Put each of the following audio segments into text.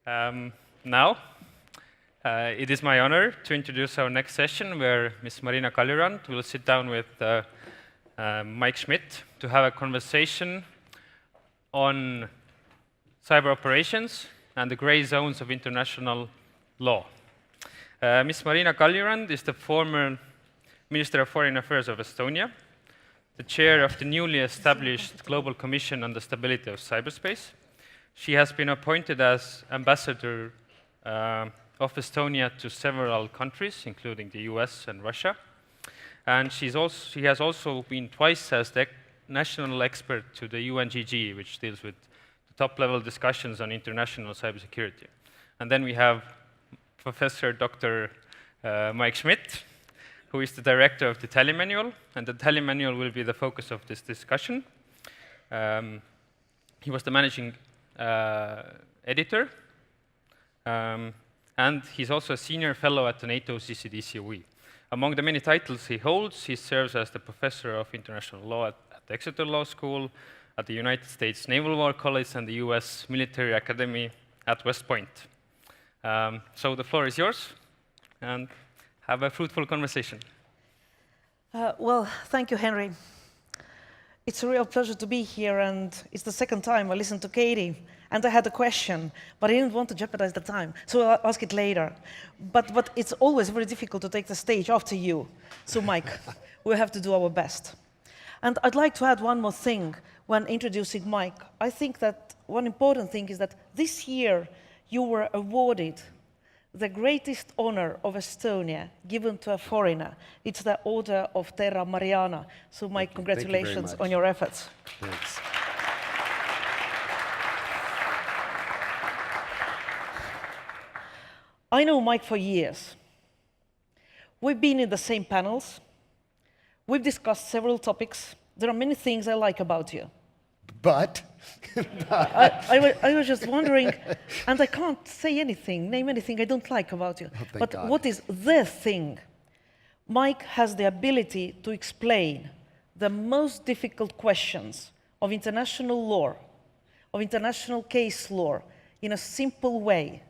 Now, it is my honor to introduce our next session, where Ms.Marina Kaljurand will sit down with Mike Schmitt to have a conversation on cyber operations and the gray zones of international law. Ms.Marina Kaljurand is the former Minister of Foreign Affairs of Estonia, the chair of the newly established Global Commission on the Stability of Cyberspace. She has been appointed as ambassador of Estonia to several countries, including the US and Russia. And she has also been twice as the national expert to the UNGG, which deals with the top-level discussions on international cybersecurity. And then we have Professor Dr. Mike Schmitt, who is the director of the Tallinn Manual, and the Tallinn Manual will be the focus of this discussion. He was the managing editor, and he's also a senior fellow at the NATO CCD-COE. Among the many titles he holds, he serves as the professor of international law at Exeter Law School, at the United States Naval War College, and the US Military Academy at West Point. So the floor is yours, and have a fruitful conversation. Well, thank you, Henry. It's a real pleasure to be here, and it's the second time I listened to Katie, and I had a question, but I didn't want to jeopardize the time, so I'll ask it later. But it's always very difficult to take the stage after you. So, Mike, we have to do our best. And I'd like to add one more thing when introducing Mike. I think that one important thing is that this year you were awarded the greatest honor of Estonia given to a foreigner. It's the Order of Terra Mariana. So, Mike, congratulations on your efforts. Thanks. I know Mike for years. We've been in the same panels. We've discussed several topics. There are many things I like about you. But? I was just wondering, and I can't say anything, name anything I don't like about you. Oh, but God. What is the thing? Mike has the ability to explain the most difficult questions of international law, of international case law, in a simple way,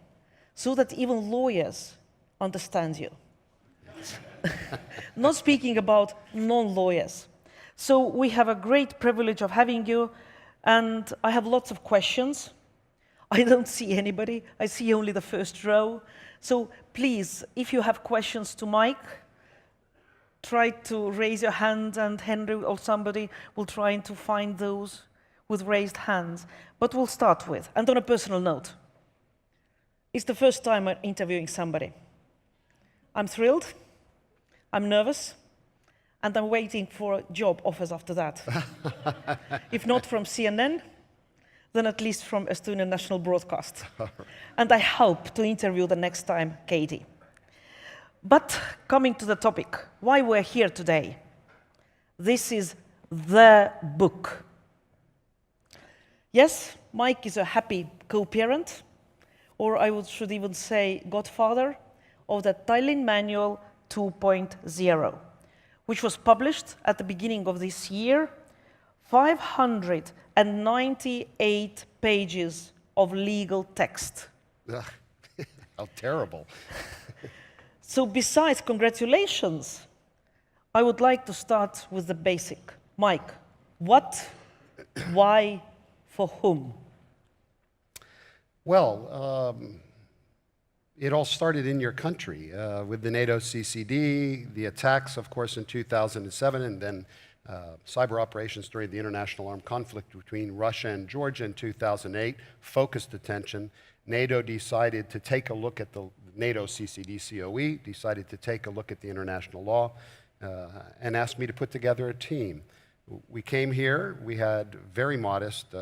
so that even lawyers understand you. Not speaking about non-lawyers. So we have a great privilege of having you, and I have lots of questions. I don't see anybody. I see only the first row. So please, if you have questions to Mike, try to raise your hand, and Henry or somebody will try to find those with raised hands. But we'll start with, and on a personal note, it's the first time I'm interviewing somebody. I'm thrilled, I'm nervous, and I'm waiting for job offers after that. If not from CNN, then at least from Estonian National Broadcast. And I hope to interview the next time Katie. But coming to the topic, why we're here today. This is the book. Yes, Mike is a happy co-parent, or I should even say godfather, of the Tallinn Manual 2.0. which was published at the beginning of this year, 598 pages of legal text. How terrible. So besides congratulations, I would like to start with the basic. Mike, what, why, for whom? Well, it all started in your country with the NATO CCD, the attacks, of course, in 2007, and then cyber operations during the international armed conflict between Russia and Georgia in 2008, focused attention. NATO decided to take a look at the NATO CCD-COE, decided to take a look at the international law, and asked me to put together a team. We came here, we had very modest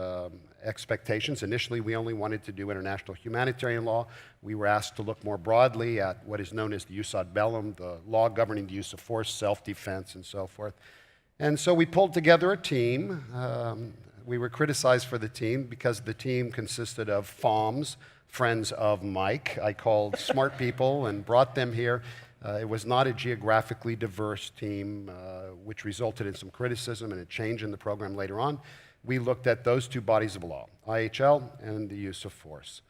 expectations. Initially, we only wanted to do international humanitarian law. We were asked to look more broadly at what is known as the jus ad bellum, the law governing the use of force, self-defense, and so forth. And so we pulled together a team. We were criticized for the team because the team consisted of FOMs, friends of Mike. I called smart people and brought them here. It was not a geographically diverse team, which resulted in some criticism and a change in the program later on. We looked at those two bodies of law, IHL and the use of force.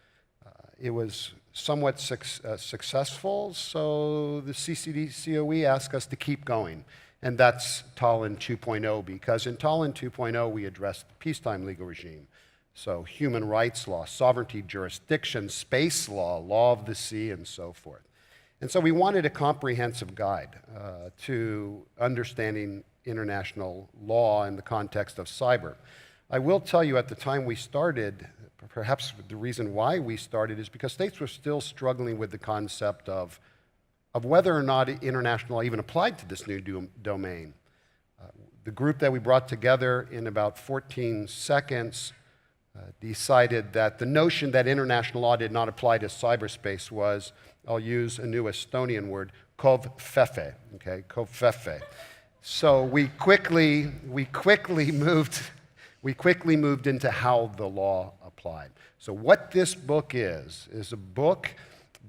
It was somewhat successful, so the CCD-COE asked us to keep going. And that's Tallinn 2.0, because in Tallinn 2.0 we addressed the peacetime legal regime. So human rights law, sovereignty jurisdiction, space law, law of the sea, and so forth. And so we wanted a comprehensive guide to understanding international law in the context of cyber. I will tell you, at the time we started, perhaps the reason why we started is because states were still struggling with the concept of whether or not international law even applied to this new domain. The group that we brought together in about 14 seconds decided that the notion that international law did not apply to cyberspace was, I'll use a new Estonian word, kovfefe, okay, kovfefe. So we quickly moved into how the law applied. So what this book is a book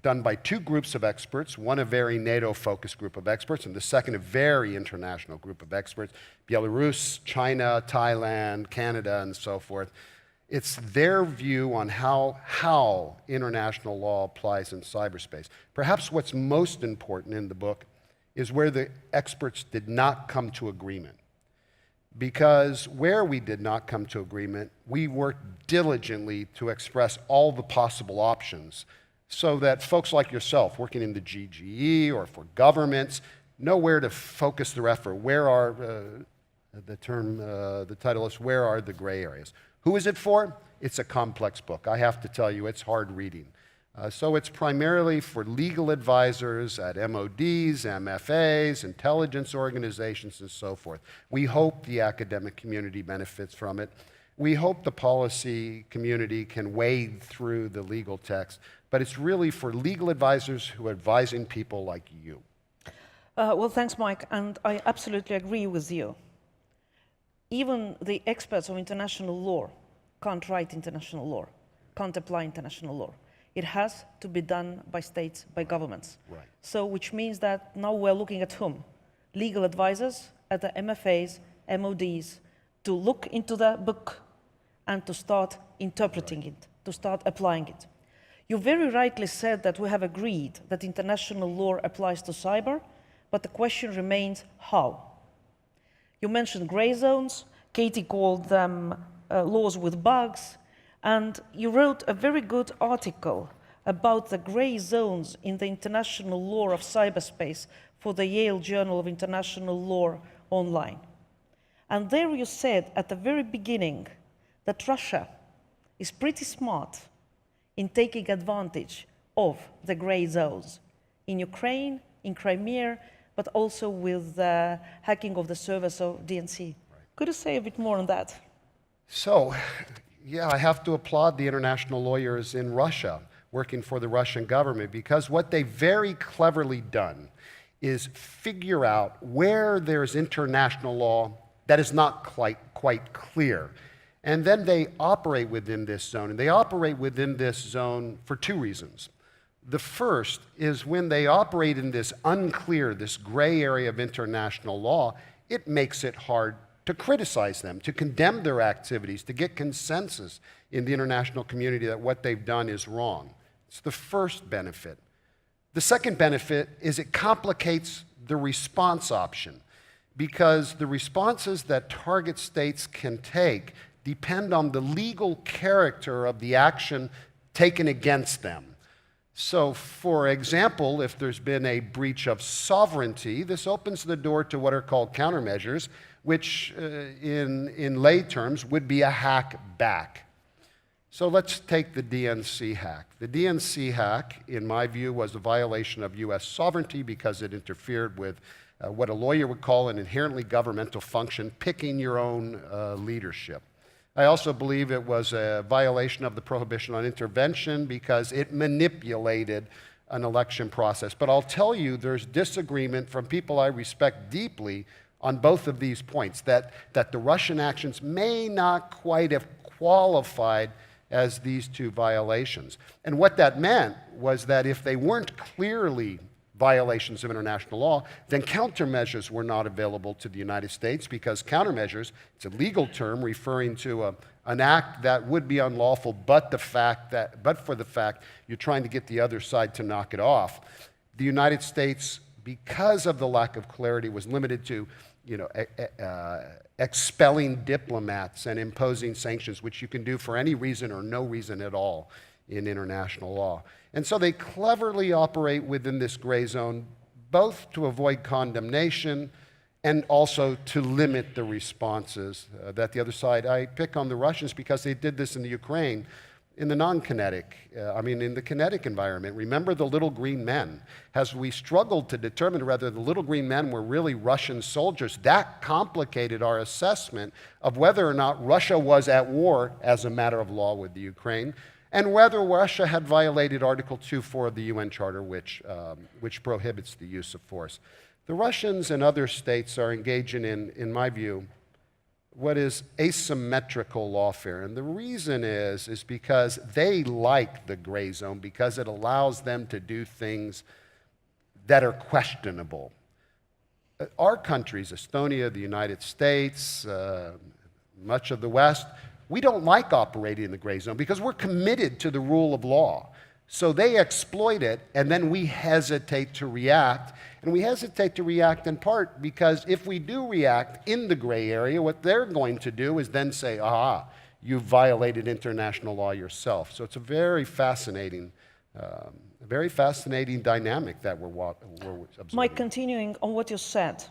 done by two groups of experts, one a very NATO-focused group of experts, and the second a very international group of experts, Belarus, China, Thailand, Canada, and so forth. It's their view on how international law applies in cyberspace. Perhaps what's most important in the book is where the experts did not come to agreement. Because where we did not come to agreement, we worked diligently to express all the possible options so that folks like yourself working in the GGE or for governments know where to focus their effort. Where are, the title is, where are the gray areas? Who is it for? It's a complex book. I have to tell you, it's hard reading. So it's primarily for legal advisors at MODs, MFAs, intelligence organizations, and so forth. We hope the academic community benefits from it. We hope the policy community can wade through the legal text, but it's really for legal advisors who are advising people like you. Well, thanks, Mike, and I absolutely agree with you. Even the experts of international law can't write international law, can't apply international law. It has to be done by states, by governments. Right. So, which means that now we're looking at whom? Legal advisors, at the MFAs, MODs, to look into the book and to start interpreting it, to start applying it. You very rightly said that we have agreed that international law applies to cyber, but the question remains how. You mentioned gray zones, Katie called them laws with bugs, and you wrote a very good article about the gray zones in the international law of cyberspace for the Yale Journal of International Law online. And there you said at the very beginning that Russia is pretty smart in taking advantage of the gray zones in Ukraine, in Crimea, but also with the hacking of the servers of DNC. Right. Could you say a bit more on that? So, yeah, I have to applaud the international lawyers in Russia working for the Russian government, because what they've very cleverly done is figure out where there's international law that is not quite clear. And then they operate within this zone. And they operate within this zone for two reasons. The first is when they operate in this unclear, this gray area of international law, it makes it hard to criticize them, to condemn their activities, to get consensus in the international community that what they've done is wrong. It's the first benefit. The second benefit is it complicates the response option, because the responses that target states can take depend on the legal character of the action taken against them. So, for example, if there's been a breach of sovereignty, this opens the door to what are called countermeasures, which in lay terms would be a hack back. So let's take the DNC hack. The DNC hack, in my view, was a violation of US sovereignty because it interfered with what a lawyer would call an inherently governmental function, picking your own leadership. I also believe it was a violation of the prohibition on intervention because it manipulated an election process. But I'll tell you, there's disagreement from people I respect deeply on both of these points, that the Russian actions may not quite have qualified as these two violations. And what that meant was that if they weren't clearly violations of international law, then countermeasures were not available to the United States, because countermeasures, it's a legal term referring to an act that would be unlawful, but for the fact you're trying to get the other side to knock it off. The United States, because of the lack of clarity, was limited to, expelling diplomats and imposing sanctions, which you can do for any reason or no reason at all in international law. And so they cleverly operate within this gray zone, both to avoid condemnation and also to limit the responses that the other side. I pick on the Russians because they did this in the Ukraine, in the non-kinetic, in the kinetic environment. Remember the little green men. As we struggled to determine whether the little green men were really Russian soldiers, that complicated our assessment of whether or not Russia was at war as a matter of law with the Ukraine, and whether Russia had violated Article 2.4 of the UN Charter, which prohibits the use of force. The Russians and other states are engaging in my view, what is asymmetrical lawfare. And the reason is because they like the gray zone because it allows them to do things that are questionable. Our countries, Estonia, the United States, much of the West, we don't like operating in the gray zone because we're committed to the rule of law. So they exploit it, and then we hesitate to react. And we hesitate to react in part because if we do react in the gray area, what they're going to do is then say, aha, you violated international law yourself. So it's a very fascinating dynamic that we're observing. Mike, continuing on what you said,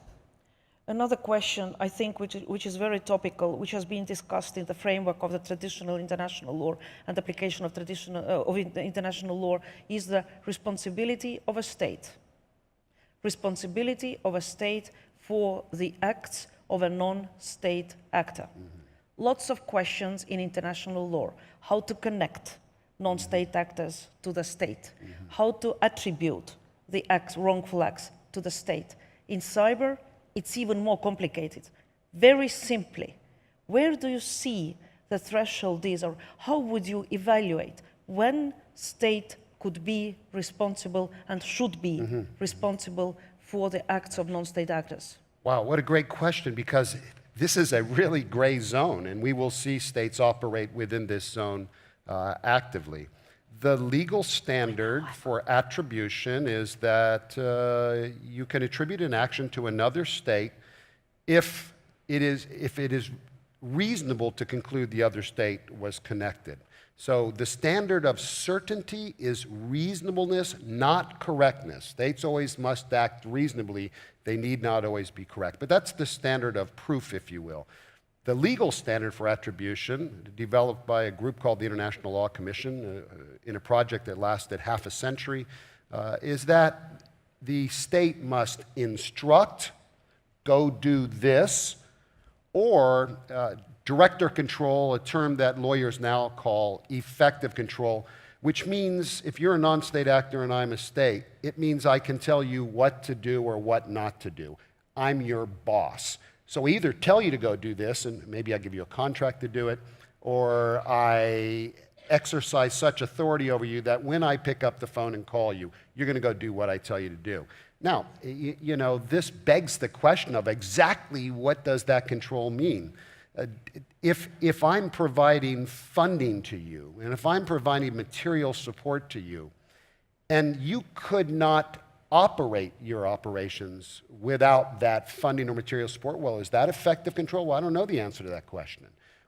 another question, I think, which is very topical, which has been discussed in the framework of the traditional international law and application of international law is the responsibility of a state. Responsibility of a state for the acts of a non-state actor. Lots of questions in international law. How to connect non-state actors to the state. How to attribute the acts, wrongful acts, to the state. In cyber, it's even more complicated. Very simply, where do you see the threshold is, or how would you evaluate when state could be responsible and should be responsible for the acts of non-state actors? Wow, what a great question, because this is a really gray zone, and we will see states operate within this zone actively. The legal standard for attribution is that you can attribute an action to another state if it is reasonable to conclude the other state was connected. So the standard of certainty is reasonableness, not correctness. States always must act reasonably. They need not always be correct. But that's the standard of proof, if you will. The legal standard for attribution, developed by a group called the International Law Commission in a project that lasted half a century, is that the state must instruct, go do this, or director control, a term that lawyers now call effective control, which means if you're a non-state actor and I'm a state, it means I can tell you what to do or what not to do. I'm your boss. So I either tell you to go do this, and maybe I give you a contract to do it, or I exercise such authority over you that when I pick up the phone and call you, you're going to go do what I tell you to do. Now, this begs the question of exactly what does that control mean? If I'm providing funding to you, and if I'm providing material support to you, and you could not operate your operations without that funding or material support, well, is that effective control? Well, I don't know the answer to that question.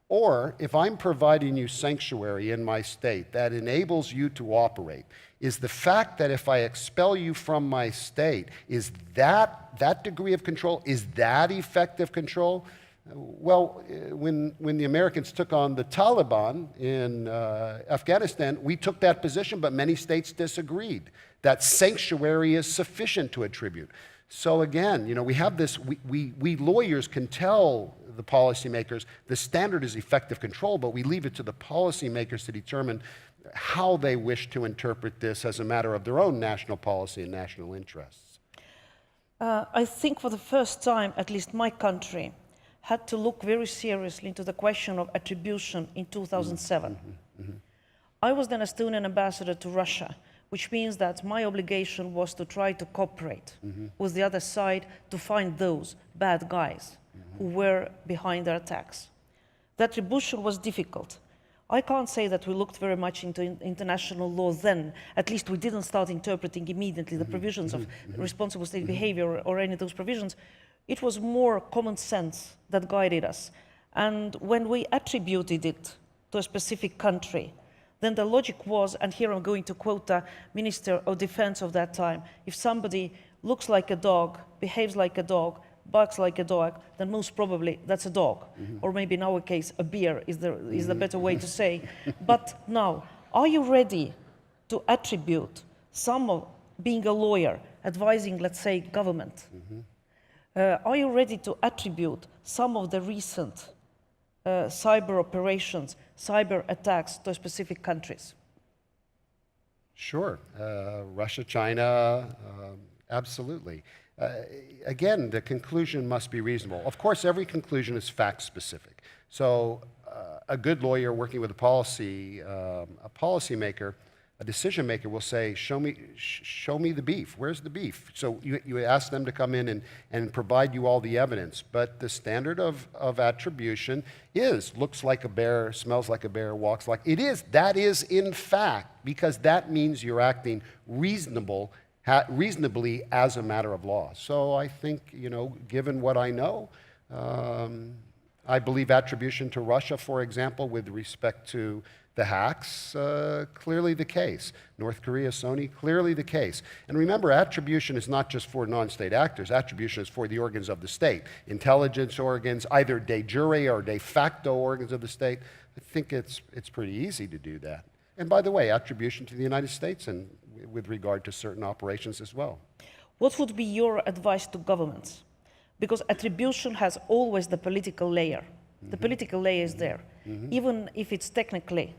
Or if I'm providing you sanctuary in my state that enables you to operate, is the fact that if I expel you from my state, is that degree of control, is that effective control? Well, when the Americans took on the Taliban in Afghanistan, we took that position, but many states disagreed that sanctuary is sufficient to attribute. So again, we have this, we lawyers can tell the policymakers the standard is effective control, but we leave it to the policymakers to determine how they wish to interpret this as a matter of their own national policy and national interests. I think for the first time, at least my country, had to look very seriously into the question of attribution in 2007. I was then Estonian ambassador to Russia, which means that my obligation was to try to cooperate with the other side to find those bad guys who were behind their attacks. The attribution was difficult. I can't say that we looked very much into international law then. At least we didn't start interpreting immediately the provisions of responsible state behavior or any of those provisions. It was more common sense that guided us. And when we attributed it to a specific country, then the logic was, and here I'm going to quote the Minister of Defense of that time, if somebody looks like a dog, behaves like a dog, barks like a dog, then most probably that's a dog. Or maybe in our case, a bear is the better way to say. But now, are you ready to attribute some of being a lawyer, advising, let's say, government? Are you ready to attribute some of the recent cyber operations, cyber attacks to specific countries? Sure. Russia, China, absolutely. Again, the conclusion must be reasonable. Of course, every conclusion is fact-specific. So a good lawyer working with a policymaker, a decision maker will say, show me the beef. Where's the beef? So you ask them to come in and provide you all the evidence. But the standard of attribution is, looks like a bear, smells like a bear, walks like, it is. That is in fact, because that means you're acting reasonably as a matter of law. So I think, given what I know, I believe attribution to Russia, for example, with respect to the hacks, clearly the case. North Korea, Sony, clearly the case. And remember, attribution is not just for non-state actors. Attribution is for the organs of the state. Intelligence organs, either de jure or de facto organs of the state. I think it's pretty easy to do that. And by the way, attribution to the United States and with regard to certain operations as well. What would be your advice to governments? Because attribution has always the political layer. The political layer is there. Even if it's technically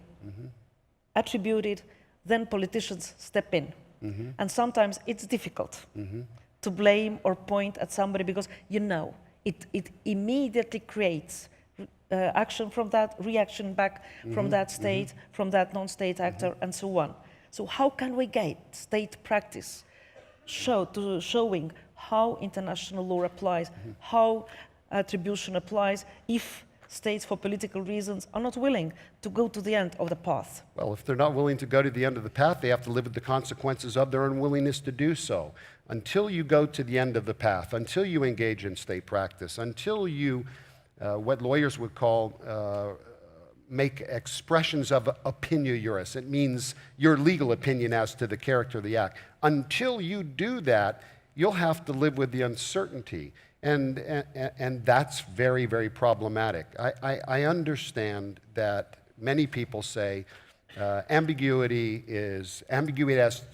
attributed, then politicians step in. And sometimes it's difficult to blame or point at somebody because it immediately creates action from that, reaction back from that state, from that non-state actor, and so on. So how can we get state practice showing how international law applies, how attribution applies, if states, for political reasons, are not willing to go to the end of the path? Well, if they're not willing to go to the end of the path, they have to live with the consequences of their unwillingness to do so. Until you go to the end of the path, until you engage in state practice, until you, what lawyers would call, make expressions of opinio juris. It means your legal opinion as to the character of the act. Until you do that, you'll have to live with the uncertainty. And that's very, very problematic. I understand that many people say ambiguity as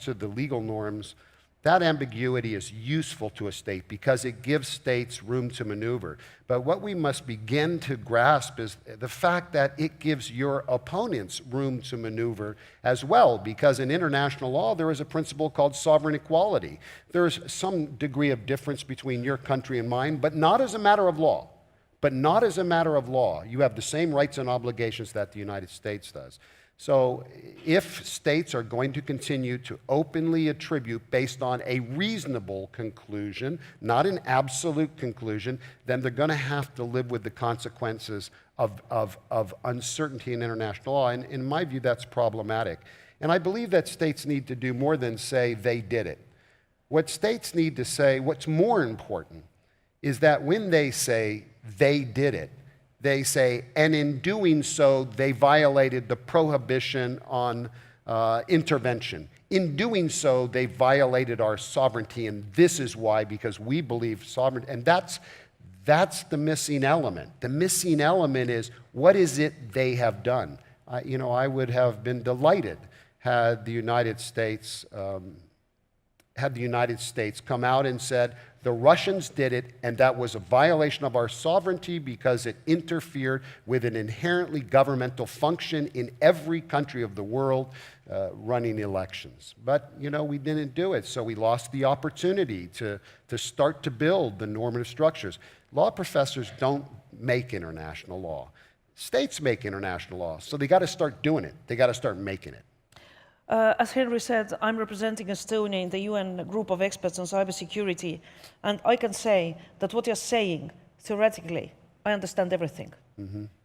to the legal norms. That ambiguity is useful to a state because it gives states room to maneuver. But what we must begin to grasp is the fact that it gives your opponents room to maneuver as well, because in international law there is a principle called sovereign equality. There is some degree of difference between your country and mine, but not as a matter of law. But not as a matter of law. You have the same rights and obligations that the United States does. So if states are going to continue to openly attribute based on a reasonable conclusion, not an absolute conclusion, then they're going to have to live with the consequences of uncertainty in international law. And in my view, that's problematic. And I believe that states need to do more than say they did it. What states need to say, what's more important, is that when they say they did it, they say, and in doing so, they violated the prohibition on intervention. In doing so, they violated our sovereignty, and this is why, because we believe sovereignty, and that's the missing element. The missing element is, what is it they have done? I would have been delighted had the United States come out and said, the Russians did it, and that was a violation of our sovereignty because it interfered with an inherently governmental function in every country of the world, running elections. But, we didn't do it, so we lost the opportunity to start to build the normative structures. Law professors don't make international law. States make international law, so they got to start doing it. They got to start making it. As Henry said, I'm representing Estonia in the UN group of experts on cybersecurity, and I can say that what you're saying, theoretically, I understand everything.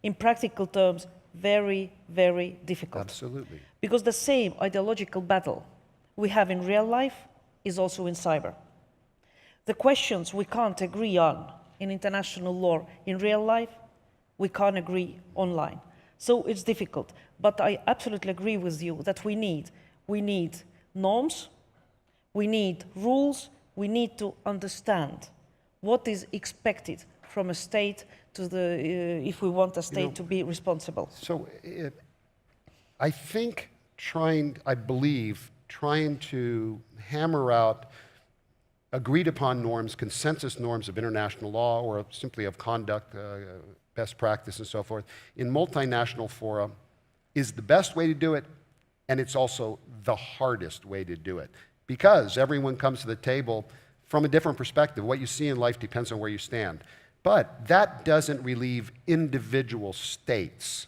In practical terms, very, very difficult. Absolutely. Because the same ideological battle we have in real life is also in cyber. The questions we can't agree on in international law in real life, we can't agree online. So it's difficult. But I absolutely agree with you that we need norms, we need rules, we need to understand what is expected from a state to if we want a state to be responsible. So I think I believe trying to hammer out agreed upon norms, consensus norms of international law or simply of conduct, best practice and so forth, in multinational fora is the best way to do it, and it's also the hardest way to do it. Because everyone comes to the table from a different perspective. What you see in life depends on where you stand. But that doesn't relieve individual states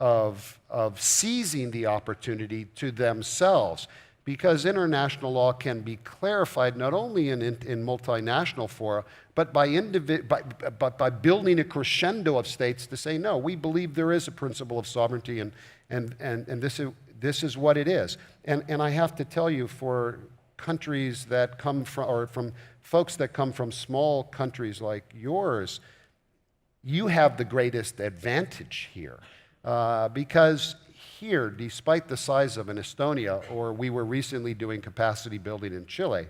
of seizing the opportunity to themselves, because international law can be clarified not only in multinational fora, but by building a crescendo of states to say, no, we believe there is a principle of sovereignty, and this is what it is. And I have to tell you, for countries that come from, or from folks that come from small countries like yours, you have the greatest advantage here. Because here, despite the size of an Estonia, or we were recently doing capacity building in Chile,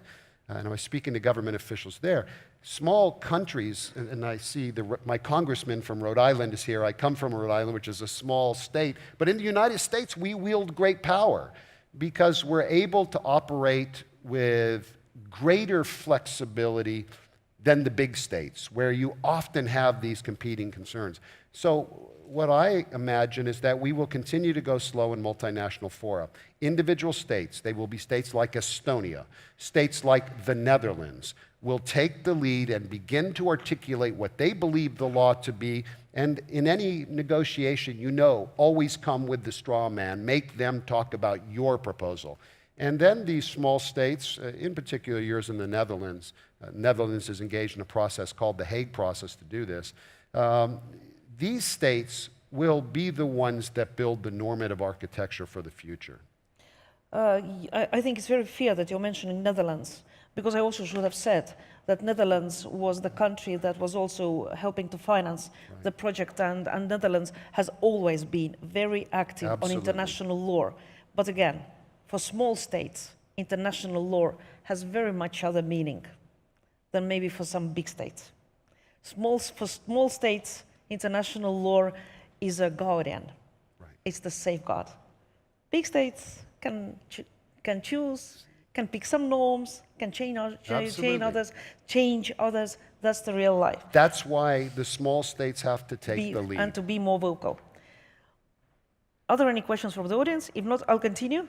and I was speaking to government officials there, small countries, and I see my congressman from Rhode Island is here. I come from Rhode Island, which is a small state. But in the United States, we wield great power because we're able to operate with greater flexibility than the big states, where you often have these competing concerns. So what I imagine is that we will continue to go slow in multinational fora. Individual states, they will be states like Estonia, states like the Netherlands, will take the lead and begin to articulate what they believe the law to be. And in any negotiation, always come with the straw man, make them talk about your proposal. And then these small states, in particular yours in the Netherlands, Netherlands is engaged in a process called the Hague process to do this. These states will be the ones that build the normative architecture for the future. I think it's very fair that you're mentioning Netherlands, because I also should have said that Netherlands was the country that was also helping to finance the project, and Netherlands has always been very active on international law. But again, for small states, international law has very much other meaning than maybe for some big states. For small states, international law is a guardian. Right. It's the safeguard. Big states can choose, can pick some norms, can change others. That's the real life. That's why the small states have to take the lead. And to be more vocal. Are there any questions from the audience? If not, I'll continue.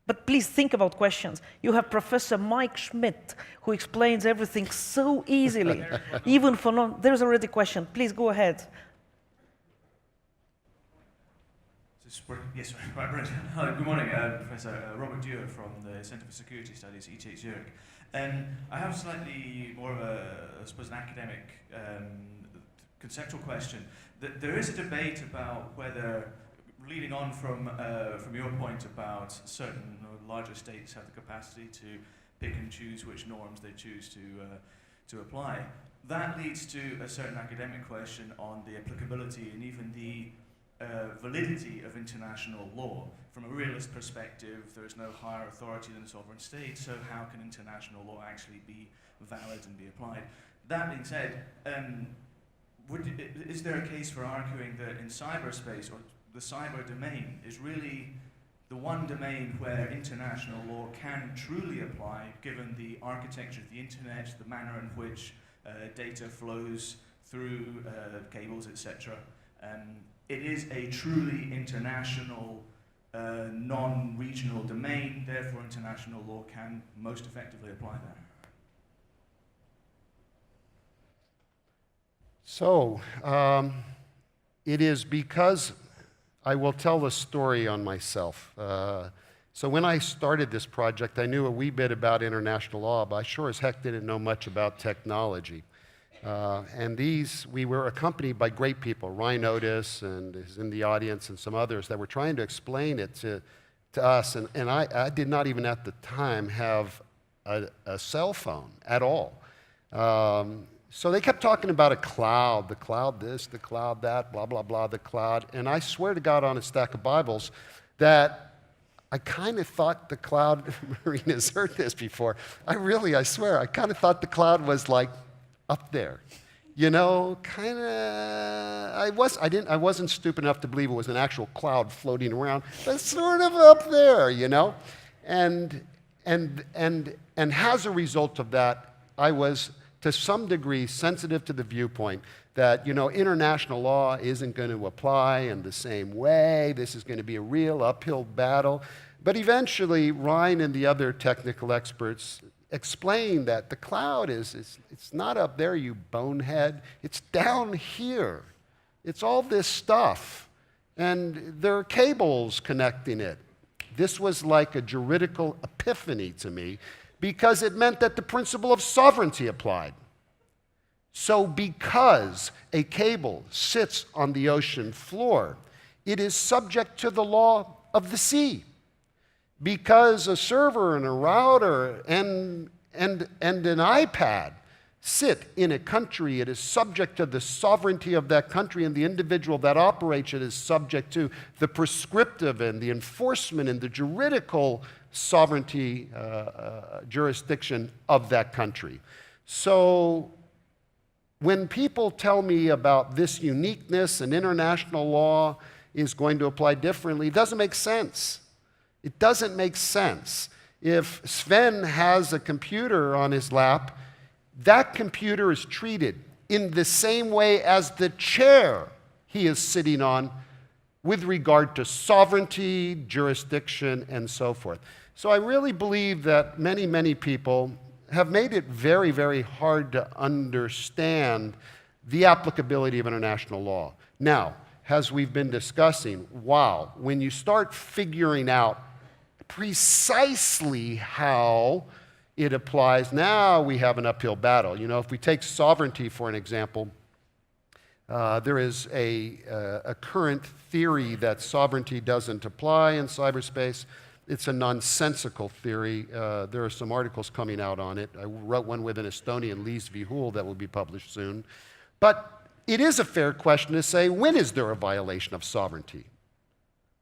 But please think about questions. You have Professor Mike Schmitt, who explains everything so easily, even for there's already a question. Please go ahead. Yes, right. Hi, good morning, Professor Robert Dewar from the Centre for Security Studies, ETH Zurich. I have slightly more of I suppose, an academic conceptual question. There is a debate about whether, leading on from your point about certain larger states have the capacity to pick and choose which norms they choose to apply, that leads to a certain academic question on the applicability and even the validity of international law. From a realist perspective, there is no higher authority than a sovereign state, so how can international law actually be valid and be applied? That being said, is there a case for arguing that in cyberspace, or the cyber domain, is really the one domain where international law can truly apply, given the architecture of the internet, the manner in which data flows through cables, etc. It is a truly international, non-regional domain, therefore international law can most effectively apply there. So, it is because I will tell the story on myself. So when I started this project, I knew a wee bit about international law, but I sure as heck didn't know much about technology. And we were accompanied by great people. Ryan Otis and is in the audience and some others that were trying to explain it to us. And I did not even at the time have a cell phone at all. So they kept talking about a cloud, the cloud this, the cloud that, blah, blah, blah, the cloud. And I swear to God on a stack of Bibles that I kind of thought the cloud, Marina's heard this before, I swear, I kind of thought the cloud was like up there. You know, kind of, I wasn't stupid enough to believe it was an actual cloud floating around, but sort of up there, you know? And as a result of that, I was, to some degree, sensitive to the viewpoint that, you know, international law isn't going to apply in the same way. This is going to be a real uphill battle. But eventually, Ryan and the other technical experts explained that the cloud it's not up there, you bonehead. It's down here. It's all this stuff. And there are cables connecting it. This was like a juridical epiphany to me, because it meant that the principle of sovereignty applied. So because a cable sits on the ocean floor, it is subject to the law of the sea. Because a server and a router and an iPad sit in a country, it is subject to the sovereignty of that country, and the individual that operates it is subject to the prescriptive and the enforcement and the juridical sovereignty jurisdiction of that country. So when people tell me about this uniqueness and international law is going to apply differently, it doesn't make sense. It doesn't make sense. If Sven has a computer on his lap, that computer is treated in the same way as the chair he is sitting on with regard to sovereignty, jurisdiction, and so forth. So I really believe that many, many people have made it very, very hard to understand the applicability of international law. Now, as we've been discussing, wow, when you start figuring out precisely how it applies, now we have an uphill battle. You know, if we take sovereignty for an example, there is a current theory that sovereignty doesn't apply in cyberspace. It's a nonsensical theory. There are some articles coming out on it. I wrote one with an Estonian, Liis Vihul, that will be published soon. But it is a fair question to say, when is there a violation of sovereignty?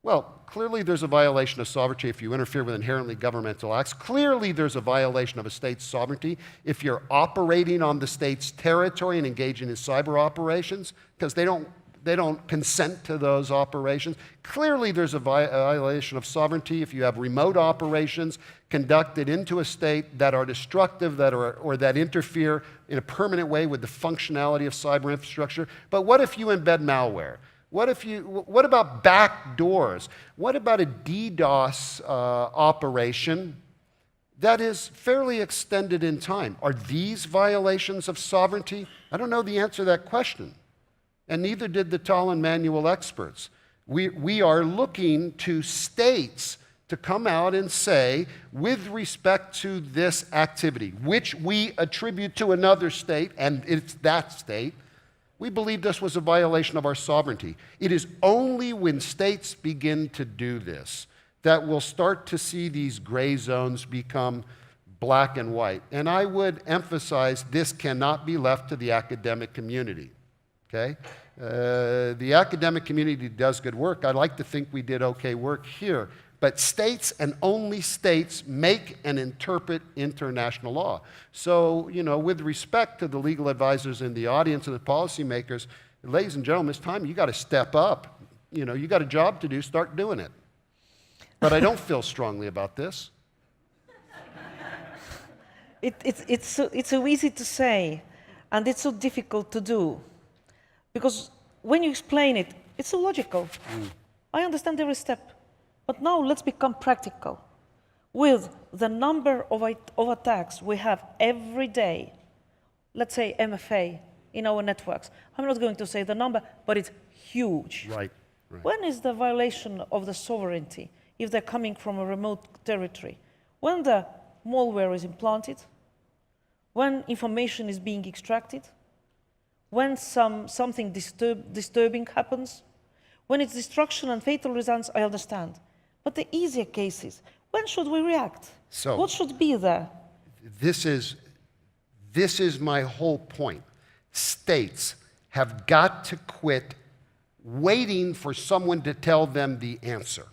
Well, clearly there's a violation of sovereignty if you interfere with inherently governmental acts. Clearly there's a violation of a state's sovereignty if you're operating on the state's territory and engaging in cyber operations, because they don't consent to those operations. Clearly there's a violation of sovereignty if you have remote operations conducted into a state that are destructive, or that interfere in a permanent way with the functionality of cyber infrastructure. But what if you embed malware? What about back doors? What about a DDoS operation that is fairly extended in time? Are these violations of sovereignty? I don't know the answer to that question. And neither did the Tallinn Manual experts. We are looking to states to come out and say, with respect to this activity, which we attribute to another state, and it's that state, we believe this was a violation of our sovereignty. It is only when states begin to do this that we'll start to see these gray zones become black and white. And I would emphasize this cannot be left to the academic community. Okay? The academic community does good work. I'd like to think we did okay work here. But states and only states make and interpret international law. So, you know, with respect to the legal advisors in the audience and the policymakers, ladies and gentlemen, it's time you got to step up. You know, you got a job to do, start doing it. But I don't feel strongly about this. It's so easy to say, and it's so difficult to do. Because when you explain it, it's so logical. I understand every step. But now let's become practical. With the number of attacks we have every day, let's say MFA in our networks, I'm not going to say the number, but it's huge. Right. When is the violation of the sovereignty if they're coming from a remote territory? When the malware is implanted? When information is being extracted? when something disturbing happens. When it's destruction and fatal results, I understand. But the easier cases, when should we react? So, what should be there? This is my whole point. States have got to quit waiting for someone to tell them the answer,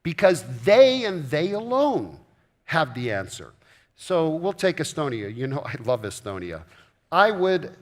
because they and they alone have the answer. So we'll take Estonia. You know, I love Estonia. I would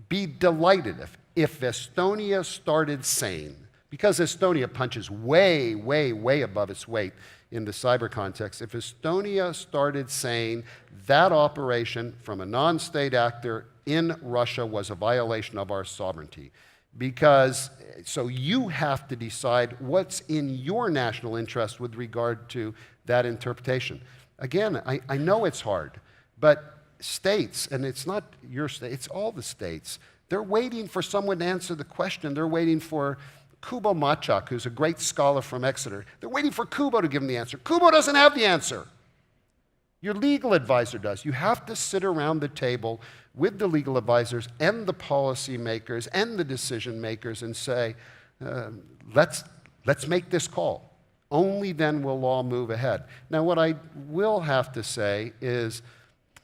be delighted if Estonia started saying, because Estonia punches way, way, way above its weight in the cyber context, if Estonia started saying that operation from a non-state actor in Russia was a violation of our sovereignty. Because, so you have to decide what's in your national interest with regard to that interpretation. Again, I know it's hard, but states, and it's not your state, it's all the states, they're waiting for someone to answer the question. They're waiting for Kubo Machak, who's a great scholar from Exeter. They're waiting for Kubo to give them the answer. Kubo doesn't have the answer. Your legal advisor does. You have to sit around the table with the legal advisors and the policy makers and the decision makers and say, let's make this call. Only then will law move ahead. Now, what I will have to say is,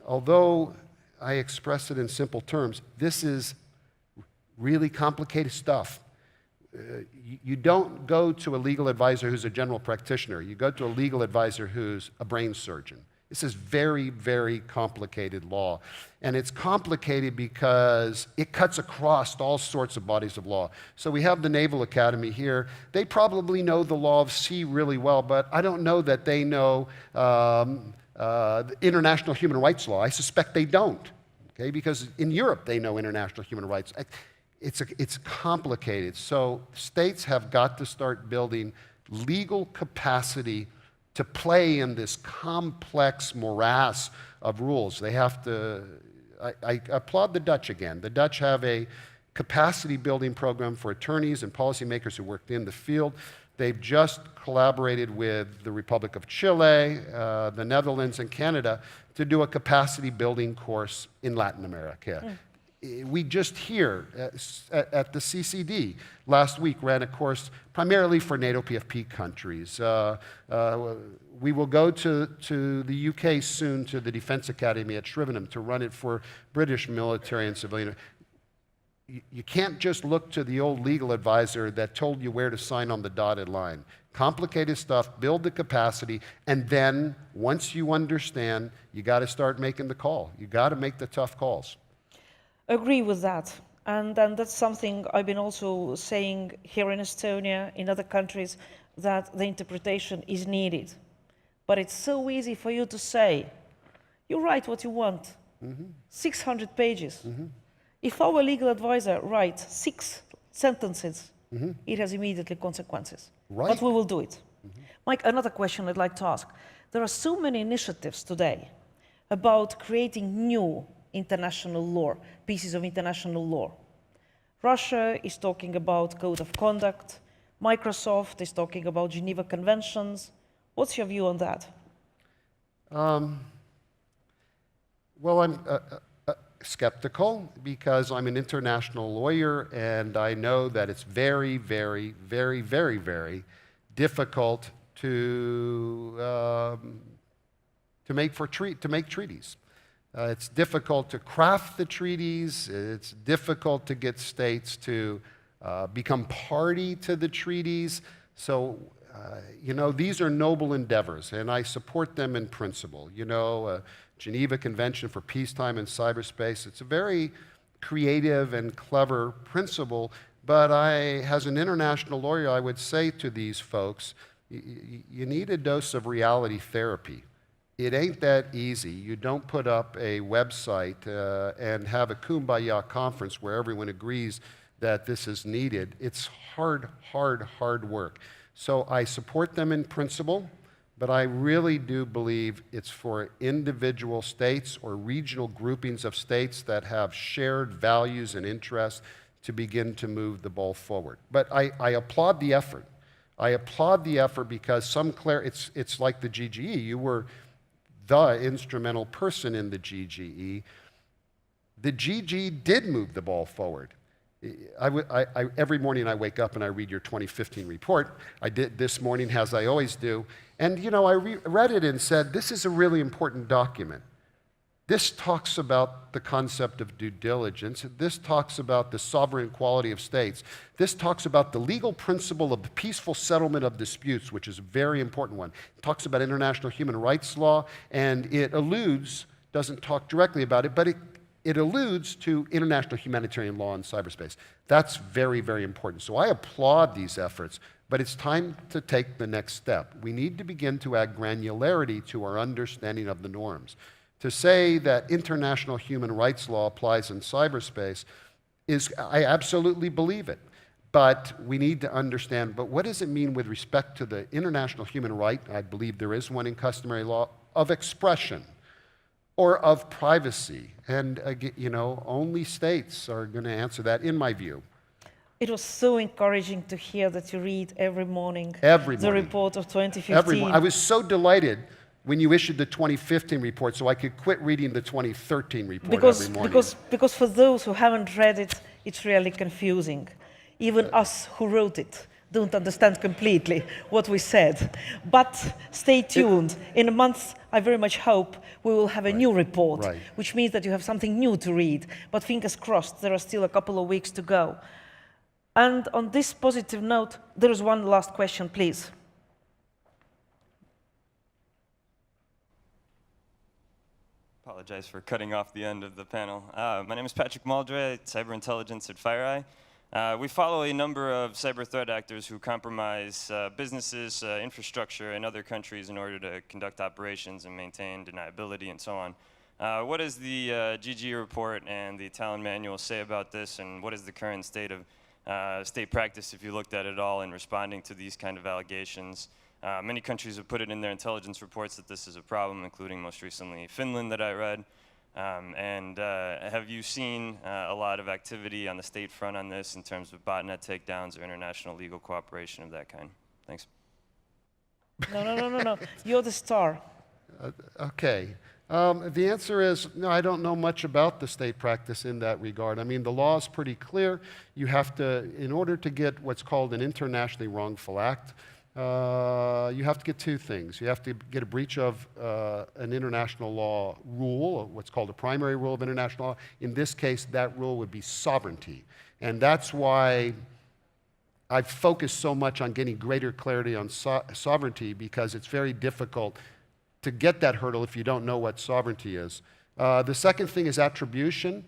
although I express it in simple terms, this is really complicated stuff. You don't go to a legal advisor who's a general practitioner. You go to a legal advisor who's a brain surgeon. This is very, very complicated law. And it's complicated because it cuts across all sorts of bodies of law. So we have the Naval Academy here. They probably know the law of sea really well, but I don't know that they know international human rights law. I suspect they don't, okay? Because in Europe they know international human rights. It's complicated. So states have got to start building legal capacity to play in this complex morass of rules. They have to, I applaud the Dutch again. The Dutch have a capacity building program for attorneys and policymakers who worked in the field. They've just collaborated with the Republic of Chile, the Netherlands, and Canada to do a capacity building course in Latin America. Mm. We just here at the CCD last week ran a course primarily for NATO PFP countries. We will go to the UK soon to the Defence Academy at Shrivenham to run it for British military and civilian. You can't just look to the old legal advisor that told you where to sign on the dotted line. Complicated stuff, build the capacity, and then once you understand, you got to start making the call. You got to make the tough calls. Agree with that. And that's something I've been also saying here in Estonia, in other countries, that the interpretation is needed. But it's so easy for you to say, you write what you want, 600 pages. If our legal advisor writes 6 sentences, it has immediately consequences. Right. But we will do it. Mike, another question I'd like to ask. There are so many initiatives today about creating new international law, pieces of international law. Russia is talking about code of conduct. Microsoft is talking about Geneva Conventions. What's your view on that? Well, I'm skeptical because I'm an international lawyer and I know that it's very, very, very, very, very difficult to make treaties. It's difficult to craft the treaties. It's difficult to get states to become party to the treaties. So, you know, these are noble endeavors, and I support them in principle. You know, Geneva Convention for Peacetime and Cyberspace, it's a very creative and clever principle, but as an international lawyer, I would say to these folks, you need a dose of reality therapy. It ain't that easy. You don't put up a website and have a kumbaya conference where everyone agrees that this is needed. It's hard, hard, hard work. So I support them in principle, but I really do believe it's for individual states or regional groupings of states that have shared values and interests to begin to move the ball forward. But I applaud the effort. I applaud the effort because it's like the GGE. You were the instrumental person in the GGE. The GG did move the ball forward. Every morning I wake up and I read your 2015 report. I did this morning, as I always do. And you know, I read it and said, this is a really important document. This talks about the concept of due diligence. This talks about the sovereign equality of states. This talks about the legal principle of the peaceful settlement of disputes, which is a very important one. It talks about international human rights law, and it alludes, doesn't talk directly about it, but it alludes to international humanitarian law in cyberspace. That's very, very important. So I applaud these efforts, but it's time to take the next step. We need to begin to add granularity to our understanding of the norms. To say that international human rights law applies in cyberspace I absolutely believe it. But we need to understand, but what does it mean with respect to the international human right, I believe there is one in customary law, of expression or of privacy? And you know, only states are going to answer that, in my view. It was so encouraging to hear that you read every morning the report of 2015. I was so delighted when you issued the 2015 report, so I could quit reading the 2013 report every morning. Because for those who haven't read it, it's really confusing. Even us who wrote it don't understand completely what we said. But stay tuned. In a month, I very much hope we will have a new report, which means that you have something new to read. But fingers crossed, there are still a couple of weeks to go. And on this positive note, there is one last question, please. Apologize for cutting off the end of the panel. My name is Patrick Maldre, Cyber Intelligence at FireEye. We follow a number of cyber threat actors who compromise businesses, infrastructure in other countries in order to conduct operations and maintain deniability and so on. What does the GG report and the Tallinn Manual say about this, and what is the current state of state practice, if you looked at it all, in responding to these kind of allegations? Many countries have put it in their intelligence reports that this is a problem, including most recently Finland that I read. Have you seen a lot of activity on the state front on this in terms of botnet takedowns or international legal cooperation of that kind? Thanks. No. You're the star. Okay. The answer is, no, I don't know much about the state practice in that regard. I mean, the law is pretty clear. You have to, in order to get what's called an internationally wrongful act, you have to get two things. You have to get a breach of an international law rule, what's called a primary rule of international law. In this case, that rule would be sovereignty. And that's why I've focused so much on getting greater clarity on sovereignty, because it's very difficult to get that hurdle if you don't know what sovereignty is. The second thing is attribution.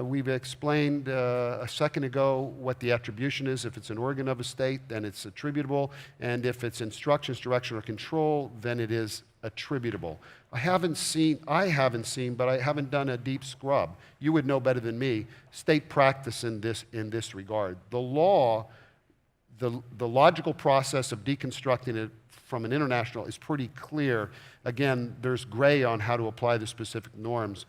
We've explained a second ago what the attribution is. If it's an organ of a state, then it's attributable. And if it's instructions, direction, or control, then it is attributable. I haven't seen, but I haven't done a deep scrub. You would know better than me, state practice in this regard. The law, the logical process of deconstructing it from an international is pretty clear. Again, there's gray on how to apply the specific norms.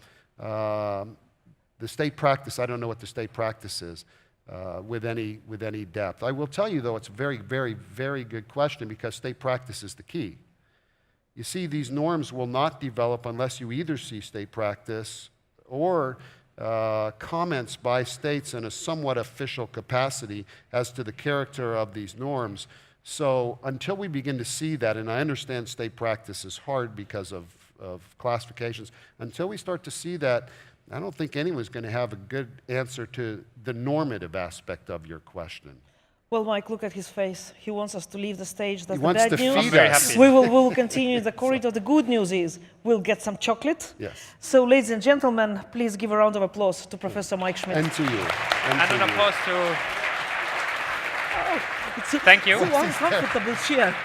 The state practice, I don't know what the state practice is with any depth. I will tell you, though, it's a very, very, very good question, because state practice is the key. You see, these norms will not develop unless you either see state practice or comments by states in a somewhat official capacity as to the character of these norms. So until we begin to see that, and I understand state practice is hard because of classifications, until we start to see that, I don't think anyone's going to have a good answer to the normative aspect of your question. Well, Mike, look at his face. He wants us to leave the stage. That's he wants the bad to news. feed us. We will continue the corridor. The good news is we'll get some chocolate. Yes. So, ladies and gentlemen, please give a round of applause to Professor Mike Schmitt. And to you. And an applause to... Oh, Thank you. It's so uncomfortable chair.